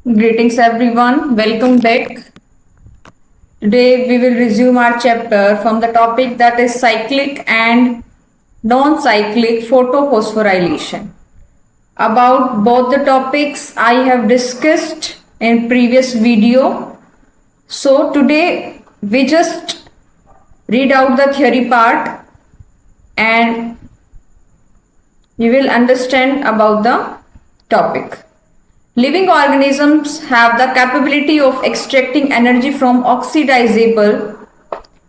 Greetings everyone, welcome back. Today we will resume our chapter from the topic that is cyclic and non-cyclic photophosphorylation. About both the topics I have discussed in previous video. So today we just read out the theory part and you will understand about the topic. Living organisms have the capability of extracting energy from oxidizable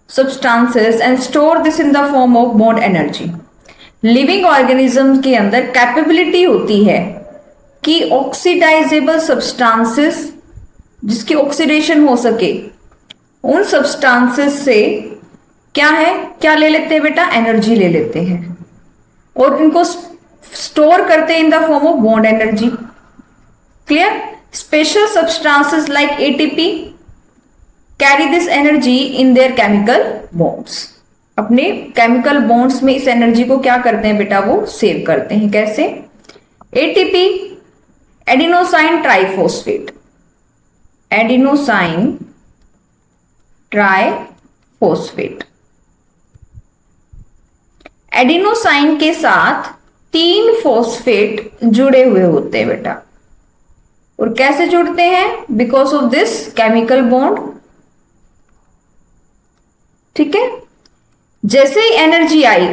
substances and store this in the form of bond energy. Living organism के अंदर capability होती है कि oxidisable substances जिसकी oxidation हो सके उन substances से क्या ले लेते हैं बेटा, एनर्जी ले लेते हैं और इनको स्टोर करते हैं in the form of bond energy. Clear? Special substances like ATP carry this energy in their chemical bonds. अपने chemical bonds में इस एनर्जी को क्या करते हैं बेटा, वो सेव करते हैं. कैसे? ATP adenosine triphosphate, adenosine triphosphate. Adenosine के साथ 3 फॉस्फेट जुड़े हुए होते हैं बेटा. और कैसे जुड़ते हैं? Because of this chemical bond. ठीक है. जैसे ही एनर्जी आई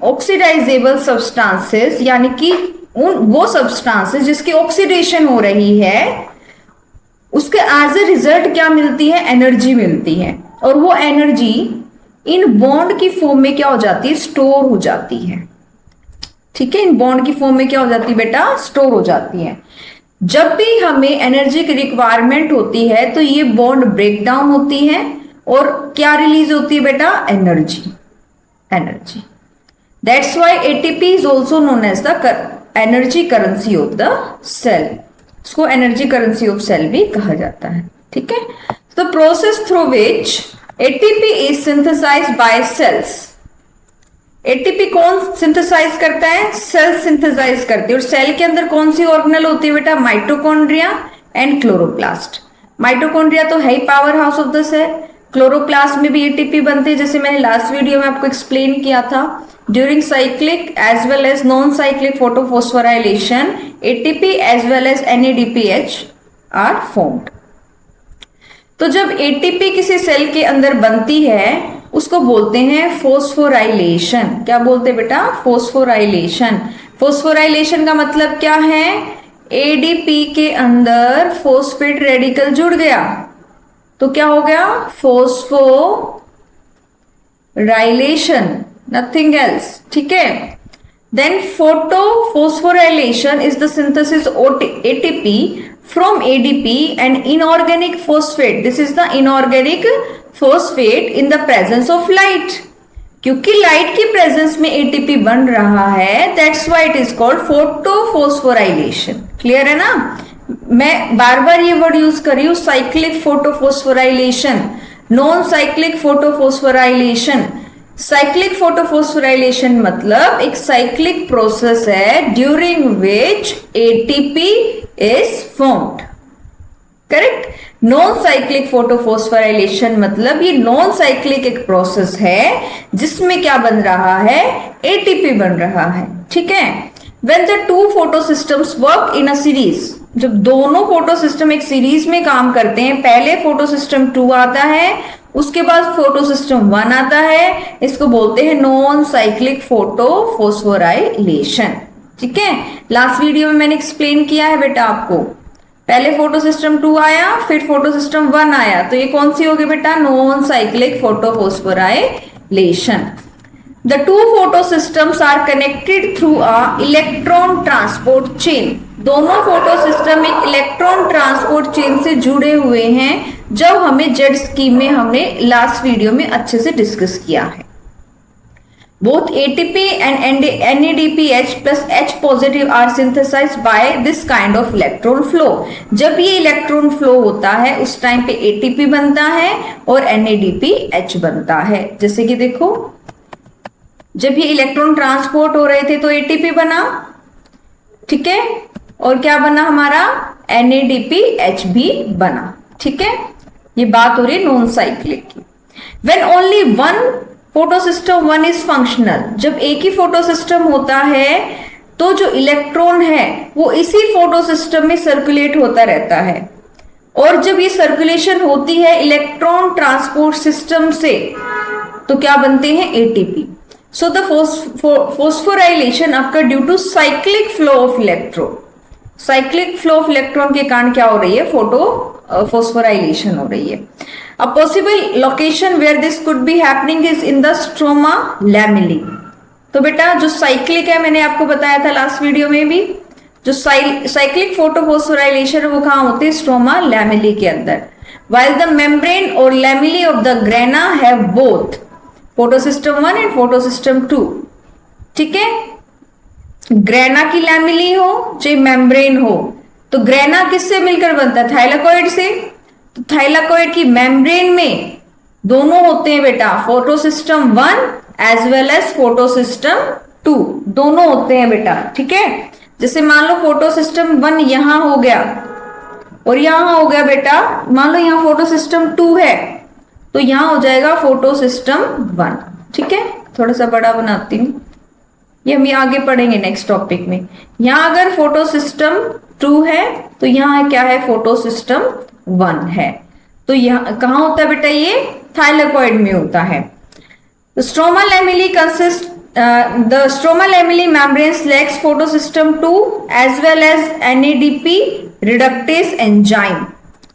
ऑक्सीडाइजेबल सब्सटेंसेस यानी कि वो सब्सटेंसेस जिसकी ऑक्सीडेशन हो रही है उसके एज ए रिजल्ट क्या मिलती है? एनर्जी मिलती है. और वो एनर्जी इन बॉन्ड की फॉर्म में क्या हो जाती है? स्टोर हो जाती है. ठीक है. इन बॉन्ड की फॉर्म में क्या हो जाती है बेटा? स्टोर हो जाती है. जब भी हमें एनर्जी की रिक्वायरमेंट होती है तो ये बॉन्ड ब्रेक डाउन होती है और क्या रिलीज होती है बेटा? Energy. That's why ATP is also known as the energy currency of the cell. इसको एनर्जी करेंसी ऑफ सेल भी कहा जाता है. ठीक है. The process through which ATP is synthesised by cells. ATP कौन सिंथेसाइज करता है? सेल सिंथेसाइज करती है. और सेल के अंदर कौन सी ऑर्गेनल होती है बेटा? Mitochondria and chloroplast. माइटोकॉन्ड्रिया तो है ही power house of the cell. Chloroplast में भी एटीपी बनते हैं, जैसे मैंने लास्ट वीडियो में आपको एक्सप्लेन किया था. During cyclic as well as non cyclic photophosphorylation ATP as well as NADPH are formed. तो जब एटीपी किसी सेल के अंदर बनती है उसको बोलते हैं फोस्फोराइलेशन. क्या बोलते हैं बेटा? फोस्फोराइलेशन. फोस्फोराइलेशन का मतलब क्या है? एडीपी के अंदर फोस्फेट रेडिकल जुड़ गया तो क्या हो गया? Phosphorylation, nothing else. ठीक है. Then photophosphorylation is the synthesis of ATP from ADP and inorganic phosphate. This is the inorganic phosphate in the presence of light. क्योंकि लाइट की प्रेजेंस में एटीपी बन रहा है, that's why it is called photophosphorylation. Clear है ना? मैं बार बार ये वर्ड यूज कर रही हूं, cyclic photophosphorylation, non cyclic photophosphorylation. Cyclic photophosphorylation मतलब एक साइक्लिक प्रोसेस है during which ATP is formed. Correct. Non cyclic photophosphorylation मतलब ये नॉन साइक्लिक एक प्रोसेस है जिसमें क्या बन रहा है? एटीपी बन रहा है. ठीक है. When the two photo systems work in a series, जब दोनों फोटो सिस्टम एक सीरीज में काम करते हैं, पहले फोटो सिस्टम 2 आता है उसके बाद फोटो सिस्टम 1 आता है, इसको बोलते हैं नॉन साइक्लिक फोटोफॉस्फोराइलेशन. ठीक है. लास्ट वीडियो में मैंने एक्सप्लेन किया है बेटा आपको. पहले फोटो सिस्टम 2 आया फिर फोटो सिस्टम 1 आया तो ये कौन सी होगी बेटा? Non cyclic photophosphorylation. The two photo systems are connected through a electron transport chain. दोनों फोटो सिस्टम एक इलेक्ट्रॉन ट्रांसपोर्ट चेन से जुड़े हुए हैं जब हमें जेड स्कीम में हमने लास्ट वीडियो में अच्छे से डिस्कस किया है. Both ATP and NADPH plus H positive are synthesised by this kind of electron flow. जब ये इलेक्ट्रॉन फ्लो होता है उस टाइम पे एटीपी बनता है और NADPH बनता है. जैसे कि देखो जब ये इलेक्ट्रॉन ट्रांसपोर्ट हो रहे थे तो एटीपी बना. ठीक है. और क्या बना हमारा? NADPH भी बना। ठीक है, ये बात हो रही है नॉन साइक्लिक की। When only one photosystem one is functional, जब एक ही फोटोसिस्टम होता है तो जो इलेक्ट्रॉन है वो इसी फोटोसिस्टम में सर्कुलेट होता रहता है, और जब ये सर्कुलेशन होती है इलेक्ट्रॉन ट्रांसपोर्ट सिस्टम से तो क्या बनते हैं, ATP। So the phosphorylation occur due to cyclic flow of electron. Cyclic flow of electron के कारण क्या हो रही है, फोस्फोराइलेशन हो रही है। A possible location where this could be happening is in the stroma lamellae. तो बेटा जो साइक्लिक है, मैंने आपको बताया था लास्ट वीडियो में भी, जो साइक्लिक फोटोफोस्फोराइलेशन वो कहाँ होती है, स्ट्रोमा लैमेली के अंदर। while the membrane or lamellae of the grana have both photosystem 1 and photosystem 2। ठीक है, ग्रेना की लैमेली हो चाहे मेम्ब्रेन हो, तो ग्रेना किससे मिलकर बनता है, थाइलाकॉइड से। तो थाइलाकॉइड की मेम्ब्रेन में दोनों होते हैं बेटा, photosystem 1 as well as photosystem 2, दोनों होते हैं बेटा। ठीक है, जैसे मान लो फोटोसिस्टम 1 यहां हो गया और यहां हो गया बेटा, मान लो यहां फोटोसिस्टम 2 है तो यहां हो जाएगा फोटोसिस्टम 1। ठीक है, थोड़ा सा बड़ा बनाती हूं, ये हम आगे पढ़ेंगे नेक्स्ट टॉपिक में। यहां अगर फोटोसिस्टम 2 है तो यहां क्या है, फोटोसिस्टम 1 है। तो यहां कहां होता है बेटा, ये थाइलाकॉइड में होता है। Stroma lamellae consist the stroma lamellae membranes lacks photosystem 2 as well as NADP reductase enzyme।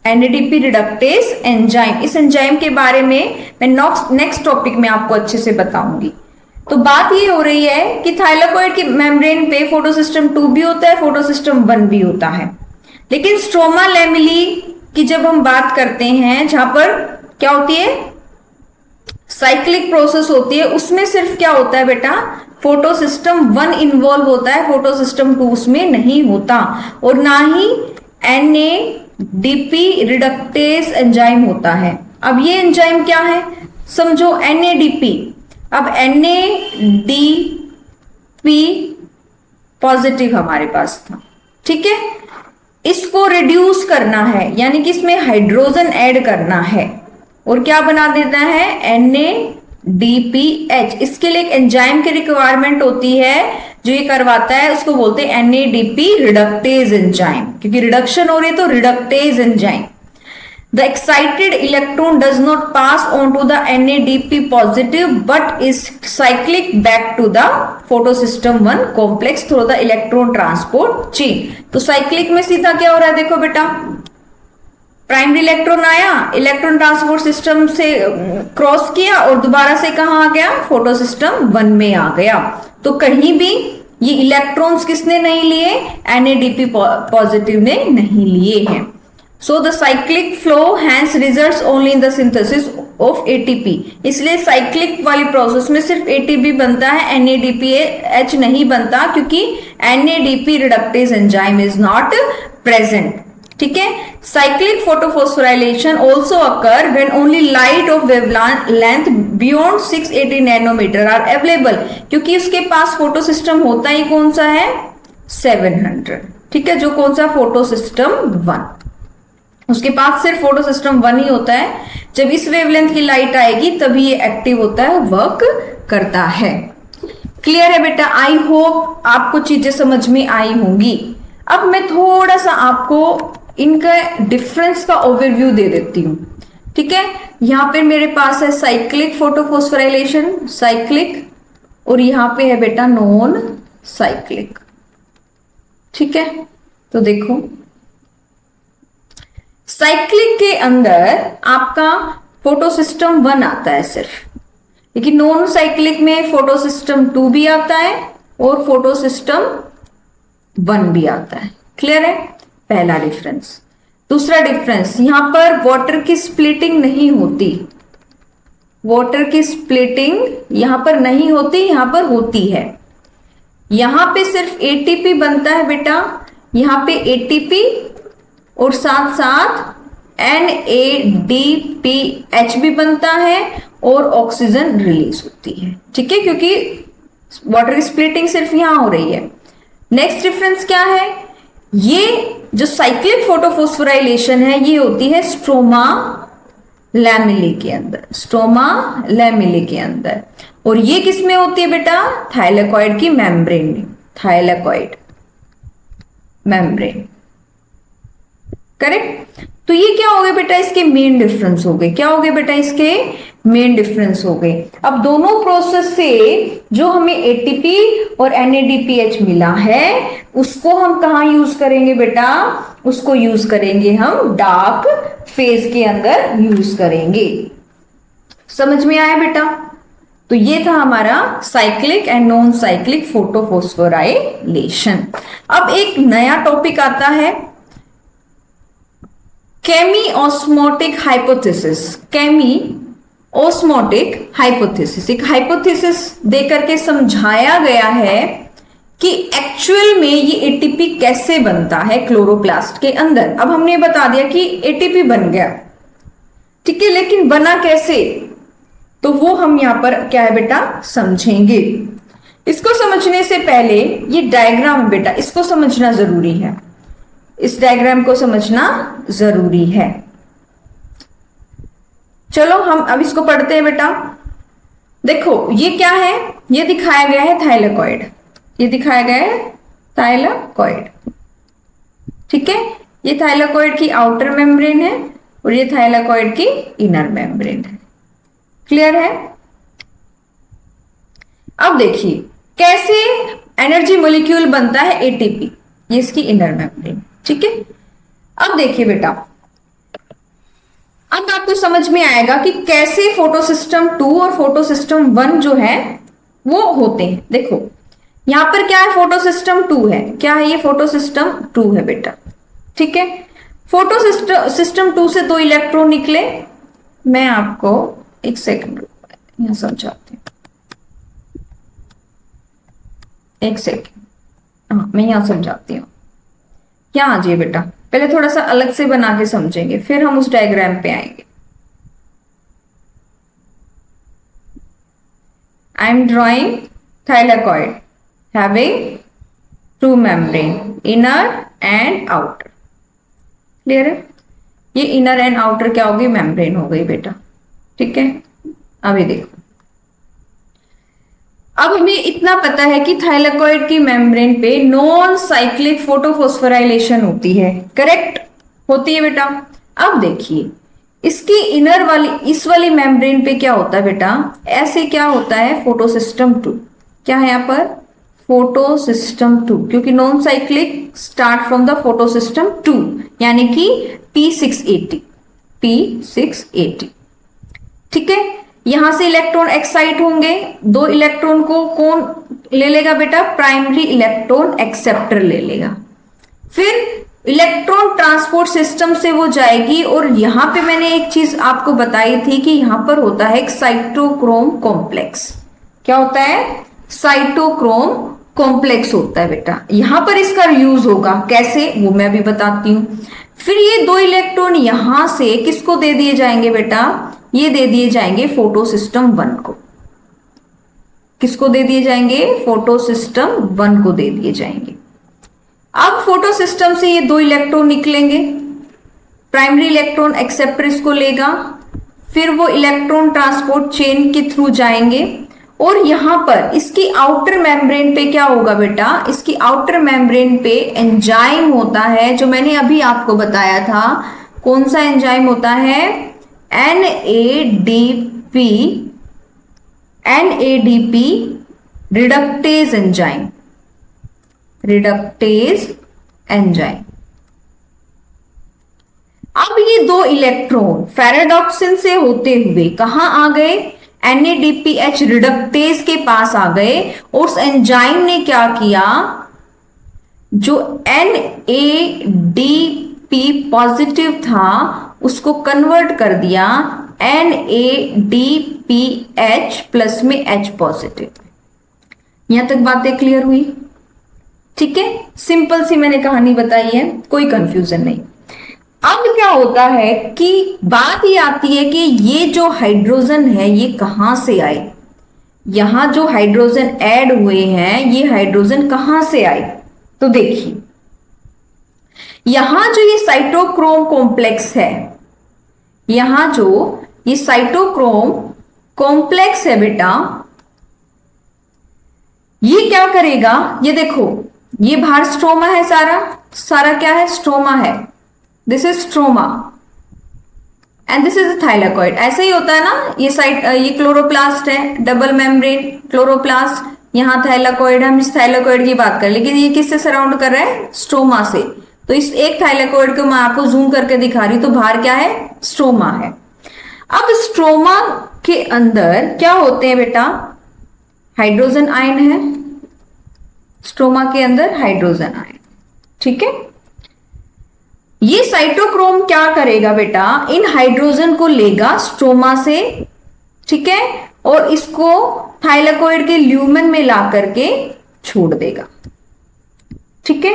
NADP reductase enzyme, इस एंजाइम के बारे में मैं नेक्स्ट टॉपिक में आपको अच्छे से बताऊंगी। तो बात ये हो रही है कि थाइलाकॉइड की मेम्ब्रेन पे फोटोसिस्टम 2 भी होता है, फोटोसिस्टम 1 भी होता है, लेकिन स्ट्रोमा लैमेली की जब हम बात करते हैं, जहां पर क्या होती है, साइक्लिक प्रोसेस होती है, उसमें सिर्फ क्या होता है बेटा, फोटोसिस्टम 1 इन्वॉल्व होता है, फोटोसिस्टम 2 उसमें नहीं होता, और ना ही NADP रिडक्टेज एंजाइम होता है। अब ये एंजाइम क्या है, समझो NADP। अब NADP पॉजिटिव हमारे पास था, ठीक है, इसको रिड्यूस करना है, यानी कि इसमें हाइड्रोजन ऐड करना है और क्या बना देना है, NADPH। इसके लिए एक एंजाइम की रिक्वायरमेंट होती है, जो ये करवाता है उसको बोलते हैं NADP रिडक्टेज एंजाइम, क्योंकि रिडक्शन हो रही है तो reductase enzyme. The excited electron does not pass on to the NADP positive but is cyclic back to the photosystem 1 complex through the electron transport chain. तो साइक्लिक में सीधा क्या हो रहा है, देखो बेटा, प्राइमरी इलेक्ट्रॉन आया, इलेक्ट्रॉन ट्रांसपोर्ट सिस्टम से क्रॉस किया और दोबारा से कहां आ गया, फोटोसिस्टम 1 में आ गया। तो कहीं भी ये इलेक्ट्रॉन्स किसने नहीं लिए, NADP पॉजिटिव ने नहीं लिए हैं। So the cyclic flow hence results only in the synthesis of ATP। इसलिए साइक्लिक वाली प्रोसेस में सिर्फ ATP बनता है, NADPH नहीं बनता, क्योंकि NADP reductase enzyme is not present. ठीक है, cyclic photophosphorylation also occur when only light of wavelength beyond 680 nanometre are available, क्योंकि उसके पास फोटोसिस्टम होता ही कौन सा है, 700। ठीक है, जो कौन सा, फोटोसिस्टम 1, उसके पास सिर्फ फोटोसिस्टम 1 ही होता है। जब इस वेवलेंथ की लाइट आएगी तभी ये एक्टिव होता है, वर्क करता है। क्लियर है बेटा, आई होप आपको चीजें समझ में आई होंगी। अब मैं थोड़ा सा आपको इनका डिफरेंस का ओवरव्यू दे देती हूं। ठीक है, यहां पे मेरे पास है साइक्लिक फोटोफोस्फोराइलेशन, साइक्लिक, और यहां पे है बेटा नॉन साइक्लिक। ठीक है, तो देखो साइक्लिक के अंदर आपका फोटोसिस्टम 1 आता है सिर्फ, लेकिन नॉन साइक्लिक में फोटोसिस्टम 2 भी आता है और फोटोसिस्टम 1 भी आता है। क्लियर है, पहला डिफरेंस। दूसरा डिफरेंस, यहां पर वाटर की स्प्लिटिंग नहीं होती, वाटर की स्प्लिटिंग यहां पर नहीं होती, यहां पर होती है। यहां पे सिर्फ ATP बनता है बेटा, यहां पे ATP और साथ साथ NADPH भी बनता है और ऑक्सीजन रिलीज होती है। ठीक है, क्योंकि वाटर की स्प्लिटिंग सिर्फ यहां हो रही है। नेक्स्ट डिफरेंस क्या है, ये जो साइक्लिक फोटोफॉस्फोराइलेशन है ये होती है स्ट्रोमा लैमेले के अंदर, स्ट्रोमा लैमेले के अंदर। और ये किस में होती है बेटा? थाइलेकॉइड की मेम्ब्रेन में, थाइलेकॉइड मेम्ब्रेन। करेक्ट। तो ये क्या हो गए बेटा? इसके मेन डिफरेंस हो गए। क्या हो गए बेटा? इसके मेन डिफरेंस हो गए। अब दोनों प्रोसेस से जो हमें एटीपी और NADPH मिला है उसको हम कहाँ यूज करेंगे बेटा? उसको यूज करेंगे हम डार्क फेज के अंदर यूज करेंगे। समझ में आया बेटा? तो ये था हमारा cyclic and non cyclic photophosphorylation. अब एक नया टॉपिक आता है केमी ऑस्मोटिक हाइपोथेसिस। केमी ऑस्मोटिक हाइपोथेसिस, एक हाइपोथेसिस देकर के समझाया गया है कि एक्चुअल में ये एटीपी कैसे बनता है क्लोरोप्लास्ट के अंदर। अब हमने बता दिया कि एटीपी बन गया, ठीक है, लेकिन बना कैसे? तो वो हम यहां पर क्या है बेटा समझेंगे। इसको समझने से पहले ये डायग्राम है बेटा, इसको समझना जरूरी है। इस डायग्राम को समझना जरूरी है। चलो हम अब इसको पढ़ते हैं बेटा। देखो ये क्या है? ये दिखाया गया है थाइलेकॉइड, ये दिखाया गया है थाइलेकॉइड, ठीक है। ये थाइलेकॉइड की आउटर मेम्ब्रेन है और ये थाइलेकॉइड की इनर मेम्ब्रेन है। क्लियर है? अब देखिए कैसे एनर्जी मॉलिक्यूल बनता है एटीपी, ये इसकी इनर मेम्ब्रेन, ठीक है। अब देखिए बेटा, अब आपको समझ में आएगा कि कैसे फोटोसिस्टम 2 और फोटोसिस्टम 1 जो है वो होते हैं। देखो यहां पर क्या है? फोटोसिस्टम 2 है। क्या है ये? फोटोसिस्टम 2 है बेटा, ठीक है। फोटोसिस्टम 2 से 2 इलेक्ट्रॉन निकले। मैं आपको एक सेकंड यहां समझाती हूँ, एक सेकंड, हाँ मैं यहां समझाती हूँ। क्या आ जाइए बेटा, पहले थोड़ा सा अलग से बना के समझेंगे, फिर हम उस डायग्राम पे आएंगे। I am drawing thylakoid having 2 membrane, inner and outer. Clear है? ये इनर एंड आउटर क्या होगी? मेम्ब्रेन हो गई बेटा, ठीक है। अभी देखो, अब हमें इतना पता है कि थाइलेकॉइड की मेम्ब्रेन पे नॉन साइक्लिक फोटोफॉस्फोराइलेशन होती है। करेक्ट? होती है बेटा। अब देखिए इसकी इनर वाली, इस वाली मेम्ब्रेन पे क्या होता है बेटा? ऐसे क्या होता है? फोटोसिस्टम 2। क्या है यहाँ पर? फोटोसिस्टम 2, क्योंकि non cyclic start from the photosystem 2 यानी कि P680, P680, ठीक है। यहां से इलेक्ट्रॉन एक्साइट होंगे, 2 इलेक्ट्रॉन को कौन ले लेगा बेटा? प्राइमरी इलेक्ट्रॉन एक्सेप्टर ले लेगा। फिर इलेक्ट्रॉन ट्रांसपोर्ट सिस्टम से वो जाएगी और यहां पे मैंने एक चीज आपको बताई थी कि यहां पर होता है एक साइटोक्रोम कॉम्प्लेक्स। क्या होता है? साइटोक्रोम कॉम्प्लेक्स होता है बेटा। यहां पर इसका यूज होगा कैसे वो मैं भी बताती हूं। फिर ये 2 इलेक्ट्रॉन यहां से किसको दे दिए जाएंगे बेटा? ये दे दिए जाएंगे फोटोसिस्टम 1 को। किसको दे दिए जाएंगे? फोटोसिस्टम 1 को दे दिए जाएंगे। अब फोटोसिस्टम से ये 2 इलेक्ट्रॉन निकलेंगे, प्राइमरी इलेक्ट्रॉन एक्सेप्टर इसको लेगा, फिर वो इलेक्ट्रॉन ट्रांसपोर्ट चेन के थ्रू जाएंगे और यहां पर इसकी आउटर मेम्ब्रेन पे क्या होगा बेटा? इसकी आउटर मेम्ब्रेन पे एंजाइम होता है जो मैंने अभी आपको बताया था। कौन सा एंजाइम होता है? NADP reductase enzyme, reductase enzyme. अब ये 2 इलेक्ट्रॉन फेराडॉक्सिन से होते हुए कहां आ गए? NADPH रिडक्टेज के पास आ गए और उस एंजाइम ने क्या किया? जो NADP पॉजिटिव था उसको कन्वर्ट कर दिया NADPH प्लस में H पॉजिटिव। यहां तक बातें क्लियर हुई? ठीक है, सिंपल सी मैंने कहानी बताई है, कोई कंफ्यूजन नहीं। अब क्या होता है कि बात ये आती है कि ये जो हाइड्रोजन है ये कहां से आए? यहां जो हाइड्रोजन ऐड हुए हैं ये हाइड्रोजन कहां से आए? तो देखिए यहां जो ये साइटोक्रोम कॉम्प्लेक्स है, यहां जो ये साइटोक्रोम कॉम्प्लेक्स है बेटा, ये क्या करेगा, ये देखो, ये बाहर स्ट्रोमा है, सारा सारा क्या है, स्ट्रोमा है, this is stroma and this is thylakoid. ऐसा ही होता है ना, ये क्लोरोप्लास्ट है, डबल मेम्ब्रेन क्लोरोप्लास्ट, यहां थाइलाकॉइड, हम इस थाइलाकॉइड की बात करें, लेकिन ये किससे सराउंड कर रहा है, स्ट्रोमा से। तो इस एक थाइलाकॉइड को मैं आपको जूम करके दिखा रही हूं, तो बाहर क्या है, स्ट्रोमा है। अब स्ट्रोमा के अंदर क्या होते हैं बेटा, हाइड्रोजन आयन है, स्ट्रोमा के अंदर हाइड्रोजन आयन, ठीक है। ये साइटोक्रोम क्या करेगा बेटा, इन हाइड्रोजन को लेगा स्ट्रोमा से, ठीक है, और इसको थाइलाकॉइड के ल्यूमेन में ला करके छोड़ देगा, ठीक है।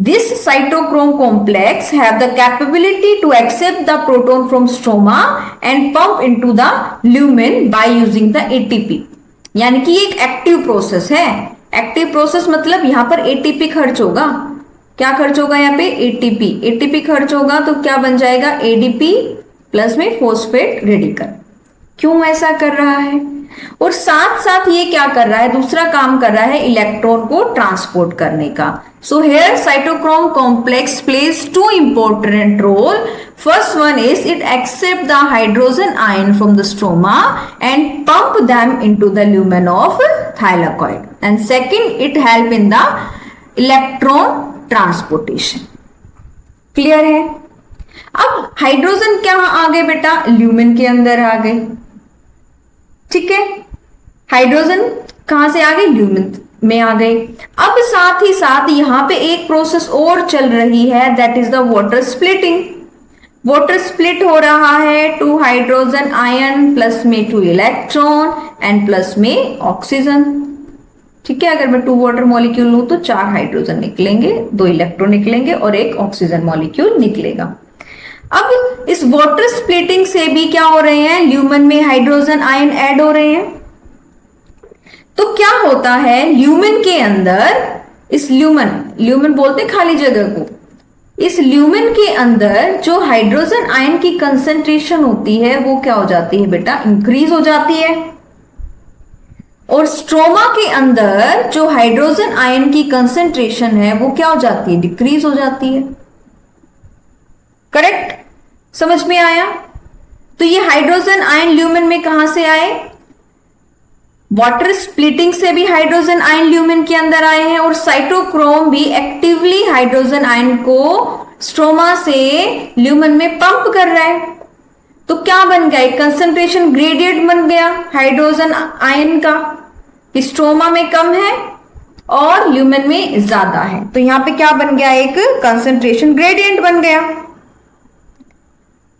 This cytochrome complex have the capability to accept the proton from stroma and pump into the lumen by using the ATP। यानी कि एक एक्टिव प्रोसेस है। एक्टिव प्रोसेस मतलब यहां पर एटीपी खर्च होगा। क्या खर्च होगा यहाँ पे, एटीपी। एटीपी खर्च होगा तो क्या बन जाएगा, एडीपी प्लस में फोस्फेट रेडिकल। क्यों ऐसा कर रहा है, और साथ साथ ये क्या कर रहा है, दूसरा काम कर रहा है इलेक्ट्रॉन को ट्रांसपोर्ट करने का। So here cytochrome complex plays two important role. First one is it accept the hydrogen ion from the stroma and pump them into the lumen of thylakoid, and second it help in the electron transportation. Clear है। अब hydrogen क्या आ गए बेटा, lumen के अंदर आ गए, ठीक है। हाइड्रोजन कहां से आ गए, ल्यूमेन में आ गए। अब साथ ही साथ यहां पे एक प्रोसेस और चल रही है, that is the water splitting. Water split हो रहा है, 2 हाइड्रोजन आयन प्लस में 2 इलेक्ट्रॉन एंड प्लस में ऑक्सीजन, ठीक है। अगर मैं 2 वाटर मॉलिक्यूल लूं तो 4 हाइड्रोजन निकलेंगे, 2 इलेक्ट्रॉन निकलेंगे और 1 ऑक्सीजन मॉलिक्यूल निकलेगा। अब इस वाटर स्प्लिटिंग से भी क्या हो रहे हैं, ल्यूमेन में हाइड्रोजन आयन ऐड हो रहे हैं। तो क्या होता है, ल्यूमेन के अंदर, इस ल्यूमेन बोलते हैं खाली जगह को, इस ल्यूमेन के अंदर जो हाइड्रोजन आयन की कंसंट्रेशन होती है वो क्या हो जाती है बेटा, इंक्रीज हो जाती है। और स्ट्रोमा के अंदर जो हाइड्रोजन आयन की कंसंट्रेशन है वो क्या हो जाती है, डिक्रीज हो जाती है। करेक्ट, समझ में आया। तो ये हाइड्रोजन आयन ल्यूमेन में कहां से आए, वाटर स्प्लिटिंग से भी हाइड्रोजन आयन ल्यूमेन के अंदर आए हैं, और साइटोक्रोम भी एक्टिवली हाइड्रोजन आयन को स्ट्रोमा से ल्यूमेन में पंप कर रहा है। तो क्या बन गया, एक कंसंट्रेशन ग्रेडियंट बन गया हाइड्रोजन आयन का, कि स्ट्रोमा में कम है और ल्यूमेन में ज्यादा है। तो यहां पे क्या बन गया, एक कंसंट्रेशन ग्रेडियंट बन गया,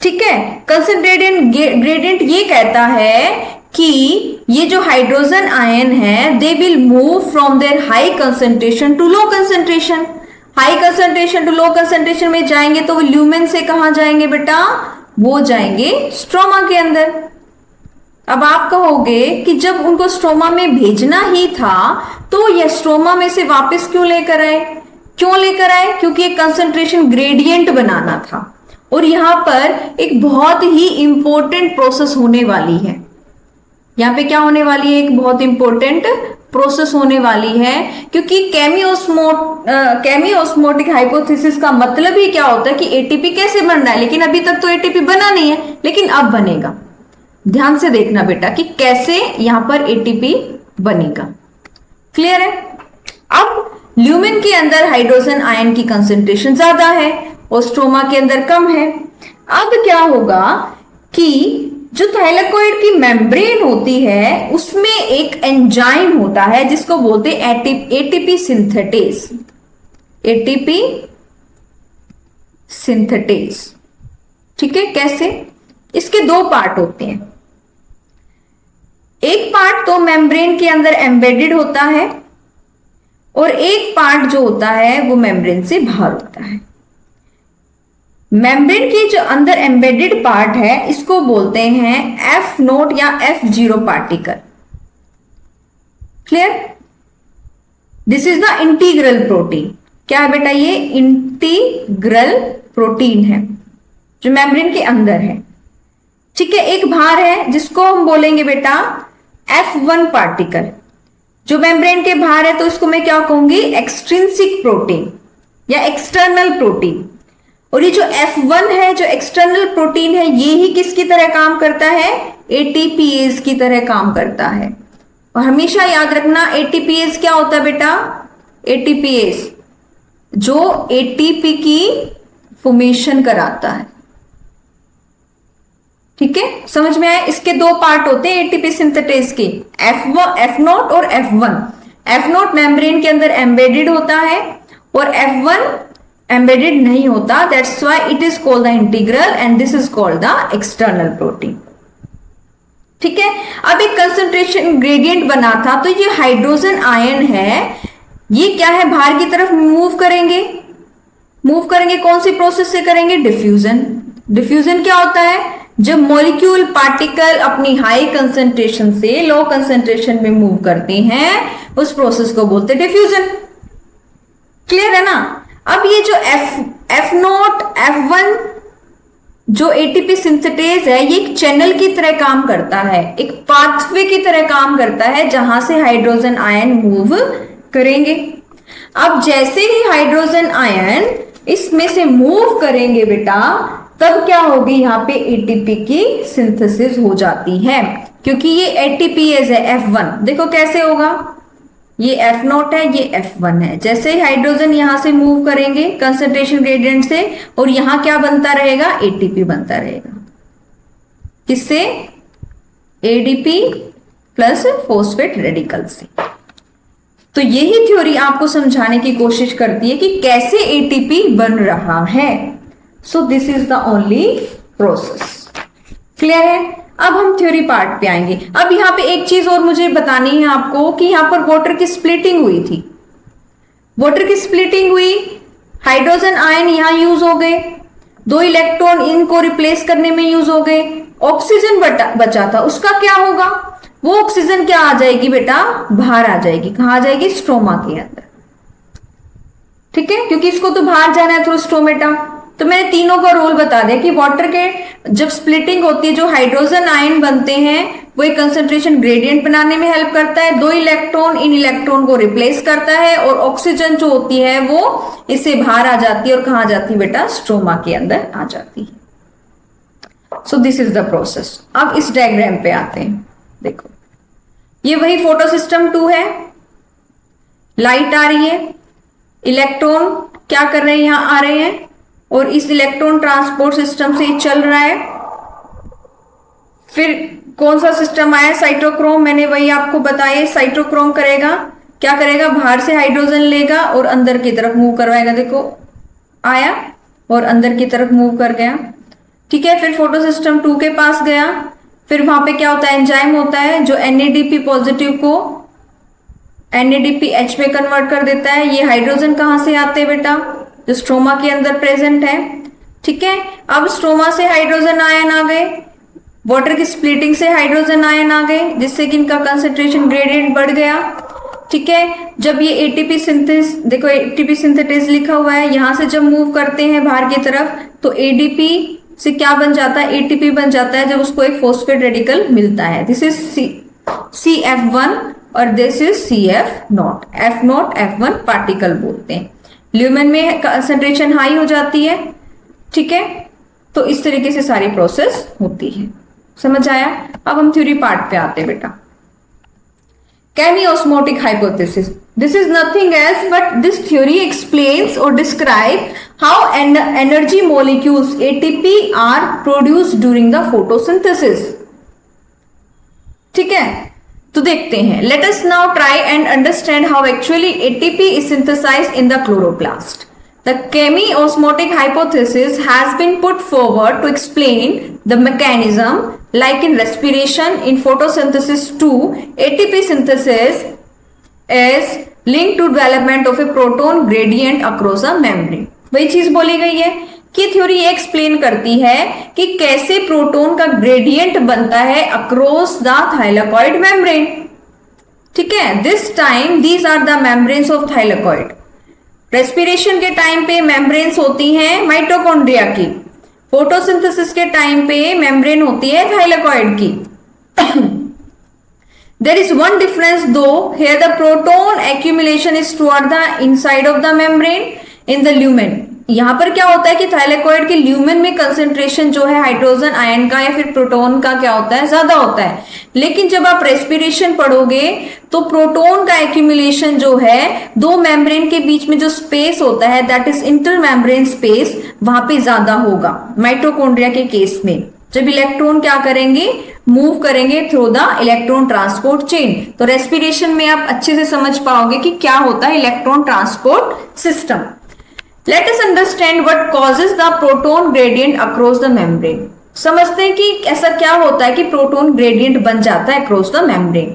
ठीक है। कंसंट्रेशन ग्रेडियंट ये कहता है कि ये जो हाइड्रोजन आयन है they will move from their high concentration to low concentration. High concentration to low concentration में जाएंगे तो वो ल्यूमेन से कहां जाएंगे बेटा, वो जाएंगे स्ट्रोमा के अंदर। अब आप कहोगे कि जब उनको स्ट्रोमा में भेजना ही था तो ये स्ट्रोमा में से वापस क्यों लेकर आए, क्यों लेकर आए, क्योंकि एक कंसंट्रेशन ग्रेडियंट बनाना था। और यहां पर एक बहुत ही इंपॉर्टेंट प्रोसेस होने वाली है, यहां पे क्या होने वाली है, एक बहुत इंपॉर्टेंट प्रोसेस होने वाली है। क्योंकि केमियोस्मोटिक हाइपोथेसिस का मतलब ही क्या होता है कि एटीपी कैसे बन रहा है, लेकिन अभी तक तो एटीपी बना नहीं है, लेकिन अब बनेगा। ध्यान से देखना बेटा कि कैसे यहां पर एटीपी बनेगा। क्लियर है। अब ल्यूमेन के अंदर हाइड्रोजन आयन की कंसेंट्रेशन ज्यादा है और स्ट्रोमा के अंदर कम है। अब क्या होगा कि जो थाइलाकॉइड की मेम्ब्रेन होती है उसमें एक एंजाइम होता है जिसको बोलते हैं एटीपी सिंथेटेज। एटीपी सिंथेटेज, ठीक है। कैसे, इसके 2 पार्ट होते हैं। एक पार्ट तो मेम्ब्रेन के अंदर एम्बेडेड होता है और एक पार्ट जो होता है वो मेम्ब्रेन से बाहर होता है। मेम्ब्रेन के जो अंदर एम्बेडेड पार्ट है इसको बोलते हैं F0 या F0 particle. Clear. This is the integral protein. क्या है बेटा? ये इंटीग्रल प्रोटीन है जो मेम्ब्रेन के अंदर है। ठीक है, एक भार है जिसको हम बोलेंगे बेटा F1 पार्टिकल, जो मेम्ब्रेन के बाहर है, तो इसको मैं क्या कहूंगी? एक्सट्रिंसिक प्रोटीन या एक्सटर्नल प्रोटीन। और ये जो F1 है, जो एक्सटर्नल प्रोटीन है, ये ही किसकी तरह काम करता है? ATPase की तरह काम करता है। और हमेशा याद रखना ATPase क्या होता है बेटा? ATPase जो ATP की फॉर्मेशन कराता है। ठीक है, समझ में आया? इसके दो पार्ट होते हैं एटीपी सिंथेटेज के, F0 और F1। F0 मेम्ब्रेन के अंदर एम्बेडेड होता है और F1 एम्बेडेड नहीं होता। That's why it is called the integral and this is called the external protein. ठीक है, अब एक कंसंट्रेशन ग्रेडियंट बना था, तो ये हाइड्रोजन आयन है, ये क्या है? बाहर की तरफ मूव करेंगे। मूव करेंगे कौन सी प्रोसेस से करेंगे? डिफ्यूजन। डिफ्यूजन क्या होता है? जब मॉलिक्यूल पार्टिकल अपनी हाई कंसंट्रेशन से लो कंसंट्रेशन में मूव करते हैं, उस प्रोसेस को बोलते हैं डिफ्यूजन। क्लियर है ना? अब ये जो F0 F1 जो एटीपी सिंथेटेज है, ये एक चैनल की तरह काम करता है, एक पाथवे की तरह काम करता है, जहां से हाइड्रोजन आयन मूव करेंगे। अब जैसे ही हाइड्रोजन आयन इसमें से मूव करेंगे बेटा, तब क्या होगी? यहाँ पे एटीपी की सिंथेसिस हो जाती है, क्योंकि ये एटीपीएज है F1। देखो कैसे होगा? ये F0 है, ये F1 है। जैसे ही हाइड्रोजन यहां से मूव करेंगे कंसंट्रेशन ग्रेडियंट से, और यहां क्या बनता रहेगा? एटीपी बनता रहेगा। किससे? एडीपी प्लस फॉस्फेट रेडिकल से। तो यही थ्योरी आपको समझाने की कोशिश करती है कि कैसे एटीपी बन रहा है। So this is the only process. Clear है? अब हम थ्योरी पार्ट पे आएंगे। अब यहां पे एक चीज और मुझे बतानी है आपको कि यहां पर वाटर की स्प्लिटिंग हुई थी। वाटर की स्प्लिटिंग हुई, हाइड्रोजन आयन यहां यूज हो गए, 2 इलेक्ट्रॉन इनको रिप्लेस करने में यूज हो गए, ऑक्सीजन बचा था, उसका क्या होगा? वो ऑक्सीजन क्या आ जाएगी बेटा? बाहर आ जाएगी। कहां आ जाएगी? स्ट्रोमा के अंदर। ठीक है, क्योंकि इसको तो बाहर जाना है थ्रू स्टोमेटा। तो मैंने तीनों का रोल बता दिया कि वाटर के जब स्प्लिटिंग होती है, जो हाइड्रोजन आयन बनते हैं, वो एक कंसंट्रेशन ग्रेडियंट बनाने में हेल्प करता है, 2 इलेक्ट्रॉन इन इलेक्ट्रॉन को रिप्लेस करता है, और ऑक्सीजन जो होती है वो इससे बाहर आ जाती है और कहां जाती है बेटा? स्ट्रोमा के अंदर आ जाती है। So this is the process. अब इस डायग्राम पे आते हैं। देखो, ये वही फोटो सिस्टम 2 है, लाइट आ रही है, इलेक्ट्रॉन क्या कर रहे हैं? यहां आ रहे हैं, और इस इलेक्ट्रॉन ट्रांसपोर्ट सिस्टम से चल रहा है। फिर कौन सा सिस्टम आया? साइटोक्रोम। मैंने वही आपको बताया, साइटोक्रोम करेगा क्या? करेगा, बाहर से हाइड्रोजन लेगा और अंदर की तरफ मूव करवाएगा। देखो आया और अंदर की तरफ मूव कर गया। ठीक है, फिर फोटो सिस्टम 2 के पास गया, फिर वहां पे क्या होता है? एंजाइम होता है जो NADP पॉजिटिव को NADPH में कन्वर्ट कर देता है। ये हाइड्रोजन कहां से आते हैं बेटा? जो स्ट्रोमा के अंदर प्रेजेंट है। ठीक है, अब स्ट्रोमा से हाइड्रोजन आयन आ गए, वाटर की स्प्लिटिंग से हाइड्रोजन आयन आ गए, जिससे कि इनका कंसंट्रेशन ग्रेडियंट बढ़ गया। ठीक है, जब ये एटीपी सिंथेस, देखो एटीपी सिंथेटेज लिखा हुआ है, यहां से जब मूव करते हैं बाहर की तरफ, तो एडीपी से क्या बन जाता है? एटीपी बन जाता है, जब उसको एक फॉस्फेट रेडिकल मिलता है। दिस इज CF1 और this is CF0। F0 F1 particle बोलते हैं। ल्यूमेन में कंसंट्रेशन हाई हो जाती है। ठीक है, तो इस तरीके से सारी प्रोसेस होती है। समझ आया? अब हम थ्योरी पार्ट पे आते हैं बेटा। Chemiosmotic hypothesis. This is nothing else but this theory explains or describes how energy molecules ATP are produced during the photosynthesis. ठीक है, तो देखते हैं। Let us now try and understand how actually ATP is synthesized in the chloroplast. The chemiosmotic hypothesis has been put forward to explain the mechanism, like in respiration, in photosynthesis too, ATP synthesis is linked to development of a proton gradient across a membrane. वही चीज बोली गई है कि theory ये explain करती है कि कैसे प्रोटॉन का ग्रेडियंट बनता है अक्रॉस द थाइलाकॉइड मेम्ब्रेन। ठीक है, this time these are the membranes of thylakoid. Respiration के टाइम पे मेम्ब्रेन्स होती हैं माइटोकॉन्ड्रिया की, फोटोसिंथेसिस के टाइम पे मेम्ब्रेन होती है थाइलेकॉइड की। There is one difference though, here the proton accumulation is toward the inside of the membrane in the lumen. यहां पर क्या होता है कि थाइलेकॉइड के ल्यूमेन में कंसेंट्रेशन जो है हाइड्रोजन आयन का या फिर प्रोटॉन का क्या होता है, ज्यादा होता है। लेकिन जब आप रेस्पिरेशन पढ़ोगे तो प्रोटॉन का एक्यूमुलेशन जो है दो मेम्ब्रेन के बीच में जो स्पेस होता है that is inter membrane space, वहां पे ज्यादा होगा माइटोकॉन्ड्रिया के केस में। जब इलेक्ट्रॉन क्या करेंगे, मूव करेंगे through the electron transport chain. तो रेस्पिरेशन में आप अच्छे से समझ पाओगे कि क्या होता है electron transport system. Let us understand what causes the proton gradient across the membrane. समझते हैं कि ऐसा क्या होता है कि प्रोटॉन ग्रेडियंट बन जाता है across the membrane.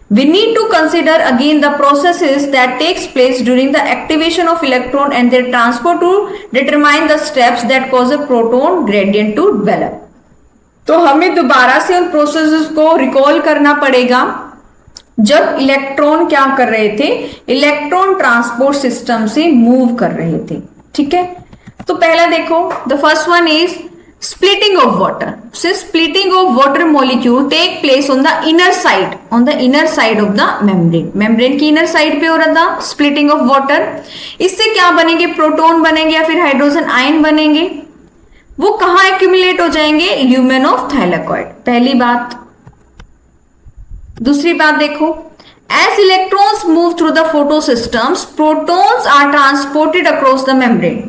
We need to consider again the processes that takes place during the activation of electron and their transport to determine the steps that cause a proton gradient to develop. तो हमें दोबारा से उन processes को recall करना पड़ेगा जब electron क्या कर रहे थे, इलेक्ट्रॉन ट्रांसपोर्ट सिस्टम से मूव कर रहे थे। ठीक है, तो पहला देखो, the first one is splitting of water. So splitting of water molecule take place on the inner side of the membrane. membrane की inner side पे हो रहा था splitting of water. इससे क्या बनेंगे, प्रोटॉन बनेंगे या फिर हाइड्रोजन आयन बनेंगे। वो कहां एक्यूमुलेट हो जाएंगे, ल्यूमेन ऑफ थाइलेकॉइड, पहली बात। दूसरी बात देखो, as electrons move through the photosystems, protons are transported across the membrane.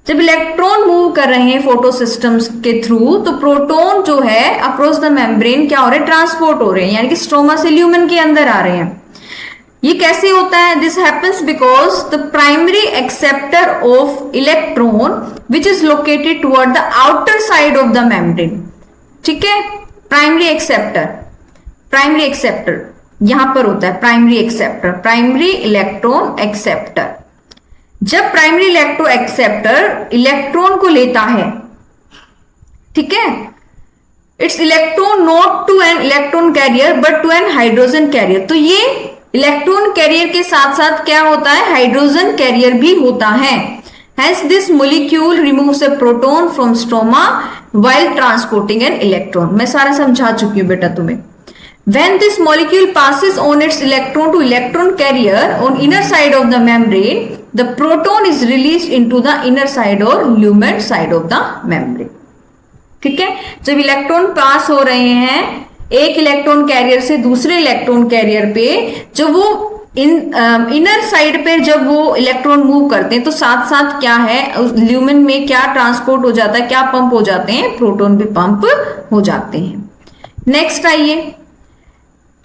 जब इलेक्ट्रॉन मूव कर रहे हैं फोटो सिस्टम्स के थ्रू तो प्रोटॉन जो है अक्रॉस द मेम्ब्रेन क्या हो रहे हैं, ट्रांसपोर्ट हो रहे हैं, यानी कि स्ट्रोमा से ल्यूमेन के अंदर आ रहे हैं। ये कैसे होता है, this happens because the primary acceptor of electron which is located toward the outer side of the membrane. ठीक है, प्राइमरी एक्सेप्टर यहां पर होता है, प्राइमरी इलेक्ट्रॉन एक्सेप्टर। जब प्राइमरी इलेक्ट्रो एक्सेप्टर इलेक्ट्रॉन को लेता है, ठीक है, it's electron not to an electron carrier but to an hydrogen carrier. तो ये इलेक्ट्रॉन कैरियर के साथ साथ क्या होता है, हाइड्रोजन कैरियर भी होता है। Hence this molecule removes a proton from stroma while transporting an electron. मैं सारा समझा चुकी हूं बेटा तुम्हें। When this molecule passes on its electron to electron carrier on inner side of the membrane, the proton is released into the inner side or lumen side of the membrane. ठीक है, जब इलेक्ट्रॉन पास हो रहे हैं एक electron carrier से दूसरे electron carrier पे, जब वो इनर साइड पे जब वो इलेक्ट्रॉन मूव करते हैं तो साथ साथ क्या है, उस ल्यूमेन में क्या ट्रांसपोर्ट हो जाता है, क्या पंप हो जाते हैं, प्रोटॉन भी पंप हो जाते हैं। नेक्स्ट आइए,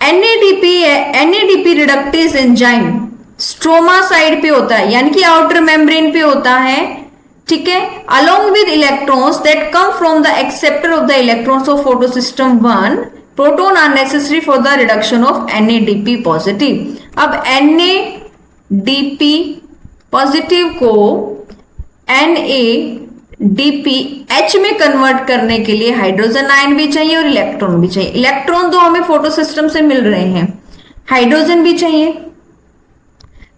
NADP reductase enzyme stroma side पे होता है, यानी कि आउटर मेम्ब्रेन पे होता है। ठीक है, along with electrons that come from the acceptor of the electrons of photosystem 1, proton are necessary for the reduction of NADP positive. अब NADP पॉजिटिव को NADPH में कन्वर्ट करने के लिए हाइड्रोजन आयन भी चाहिए और इलेक्ट्रॉन भी चाहिए। इलेक्ट्रॉन तो हमें फोटोसिस्टम से मिल रहे हैं, हाइड्रोजन भी चाहिए।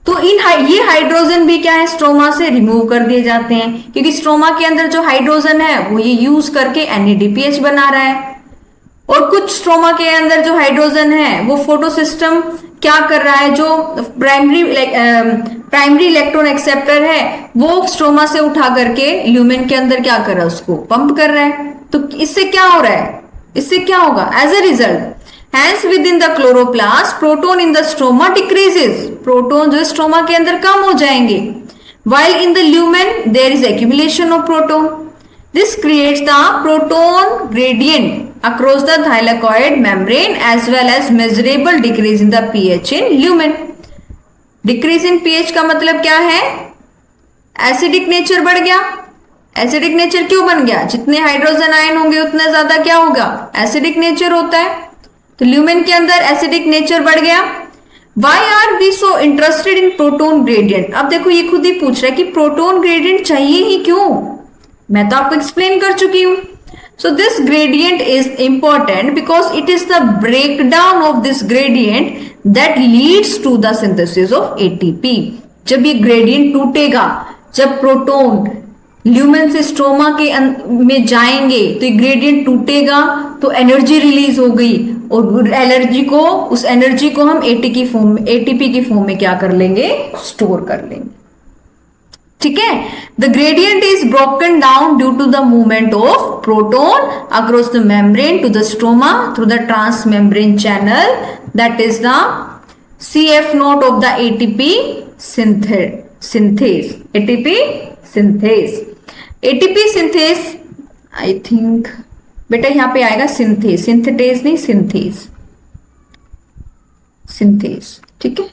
तो ये हाइड्रोजन भी क्या है, स्ट्रोमा से रिमूव कर दिए जाते हैं, क्योंकि स्ट्रोमा के अंदर जो हाइड्रोजन है वो ये यूज करके NADPH बना रहा है। और कुछ स्ट्रोमा के अंदर जो हाइड्रोजन है वो फोटोसिस्टम क्या कर रहा है, जो प्राइमरी इलेक्ट्रॉन एक्सेप्टर है वो स्ट्रोमा से उठा करके ल्यूमेन के अंदर क्या कर रहा है, उसको पंप कर रहा है। तो इससे क्या हो रहा है, इससे क्या होगा, as a result Hence within the chloroplast proton in the stroma decreases. Proton जो स्ट्रोमा के अंदर कम हो जाएंगे, while in the lumen there is accumulation of proton. This creates the proton gradient across the thylakoid membrane as well as measurable decrease in the pH in lumen. Decrease in pH का मतलब क्या है, acidic nature बढ़ गया। Acidic nature क्यों बन गया, जितने हाइड्रोजन आयन होंगे उतना ज्यादा क्या होगा, एसिडिक नेचर होता है। तो ल्यूमेन के अंदर एसिडिक नेचर बढ़ गया। Why are we so interested in proton gradient? अब देखो ये खुद ही पूछ रहा है कि प्रोटॉन ग्रेडियंट चाहिए ही क्यों, मैं तो आपको एक्सप्लेन कर चुकी हूं। So this gradient is important because it is the breakdown of this gradient that leads to the synthesis of ATP. जब ये ग्रेडियंट टूटेगा, जब प्रोटोन ल्यूमेन से स्ट्रोमा के में जाएंगे तो ये ग्रेडियंट टूटेगा तो एनर्जी रिलीज हो गई, और एनर्जी को, उस एनर्जी को हम एटीपी की फॉर्म में क्या कर लेंगे, स्टोर कर लेंगे। ठीक है, the gradient is broken down due to the movement of proton across the membrane to the stroma through the trans membrane channel, that is the CF nought of the ATP synthase. ATP synthase, ATP synthase, I think बेटा यहां पे आएगा synthase, synthetase नहीं, synthase, synthase. ठीक है,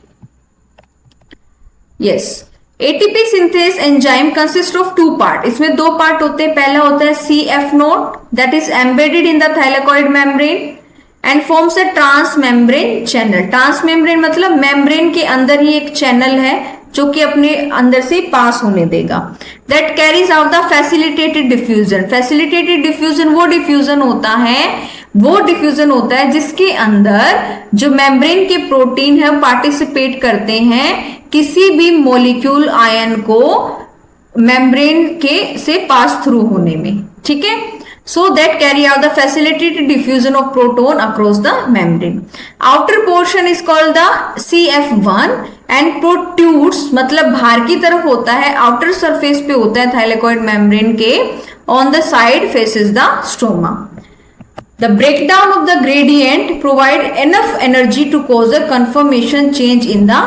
yes. ATP synthase enzyme consist of 2 part, इसमें 2 part होते हैं। पहला होता है CF note that is embedded in the thylakoid membrane and forms a trans membrane channel. Trans membrane मतलब मेम्ब्रेन के अंदर ही एक चैनल है जो कि अपने अंदर से पास होने देगा। That carries out the facilitated diffusion. Facilitated diffusion वो डिफ्यूजन होता है जिसके अंदर जो मेम्ब्रेन के प्रोटीन है पार्टिसिपेट करते हैं किसी भी मॉलिक्यूल आयन को मेम्ब्रेन के से पास थ्रू होने में। ठीक है, so that carry out the facilitated diffusion of proton across the membrane. Outer portion is called the CF1 and protrudes मतलब बाहर की तरफ होता है, outer surface पे होता है thylakoid membrane के, on the side faces the stroma. The breakdown of the gradient provide enough energy to cause a conformation change in the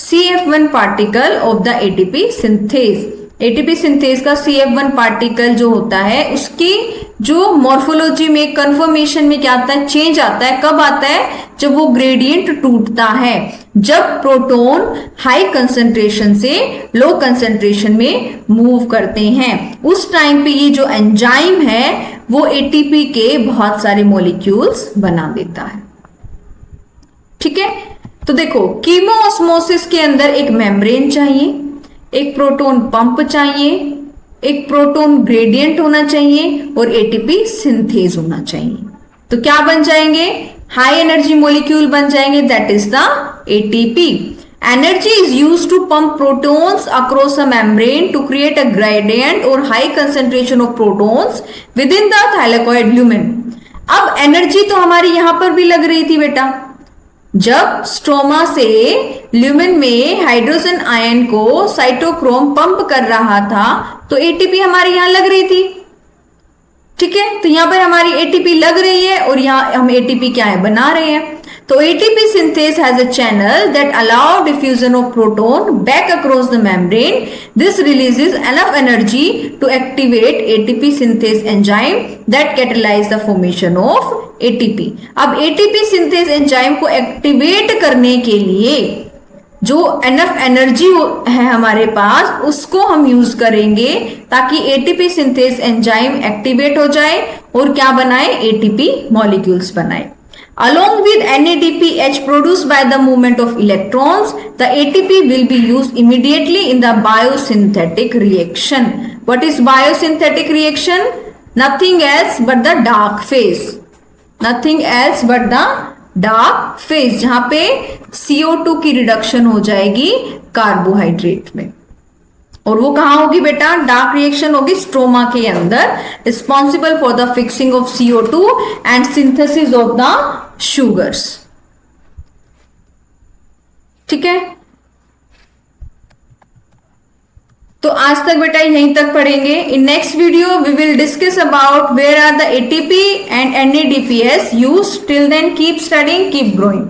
CF1 particle of the ATP synthase. ATP synthase का CF1 particle जो होता है उसकी जो morphology में, conformation में क्या आता है, चेंज आता है। कब आता है, जब वो ग्रेडियंट टूटता है, जब प्रोटोन हाई कंसंट्रेशन से लो कंसंट्रेशन में मूव करते हैं, उस टाइम पे ये जो एंजाइम है वो एटीपी के बहुत सारे मॉलिक्यूल्स बना देता है। ठीक है, तो देखो कीमोऑस्मोसिस के अंदर एक मेम्ब्रेन चाहिए, एक प्रोटोन पंप चाहिए, एक प्रोटोन ग्रेडियंट होना चाहिए और एटीपी सिंथेज होना चाहिए। तो क्या बन जाएंगे, हाई एनर्जी मॉलिक्यूल बन जाएंगे, that is the ATP. Energy is used to pump protons across a membrane to create a gradient और high concentration of protons within the thylakoid lumen. अब एनर्जी तो हमारी यहां पर भी लग रही थी बेटा, जब स्ट्रोमा से ल्यूमेन में हाइड्रोजन आयन को साइटोक्रोम पंप कर रहा था तो एटीपी हमारे यहां लग रही थी। ठीक है, तो यहां पर हमारी एटीपी लग रही है और यहां हम एटीपी क्या है, बना रहे हैं। तो ATP synthase has a channel that allow diffusion of proton back across the membrane. This releases enough energy to activate ATP synthase enzyme that catalyse the formation of ATP. अब एटीपी सिंथेस एंजाइम को activate करने के लिए जो enough energy है हमारे पास उसको हम यूज करेंगे ताकि एटीपी सिंथेस एंजाइम एक्टिवेट हो जाए और क्या बनाए, एटीपी मॉलिक्यूल्स बनाए। Along with NADPH produced by the movement of electrons, the ATP will be used immediately in the biosynthetic reaction. What is biosynthetic reaction? Nothing else but the dark phase. Nothing else but the dark phase, जहां पे CO2 की reduction हो जाएगी carbohydrate में, और वो कहां होगी बेटा, डार्क रिएक्शन होगी स्ट्रोमा के अंदर, responsible for the fixing of CO2 and synthesis of the sugars. ठीक है, तो आज तक बेटा यहीं तक पढ़ेंगे। In next video we will discuss about where are the ATP and NADPH used. Till then keep studying, keep growing.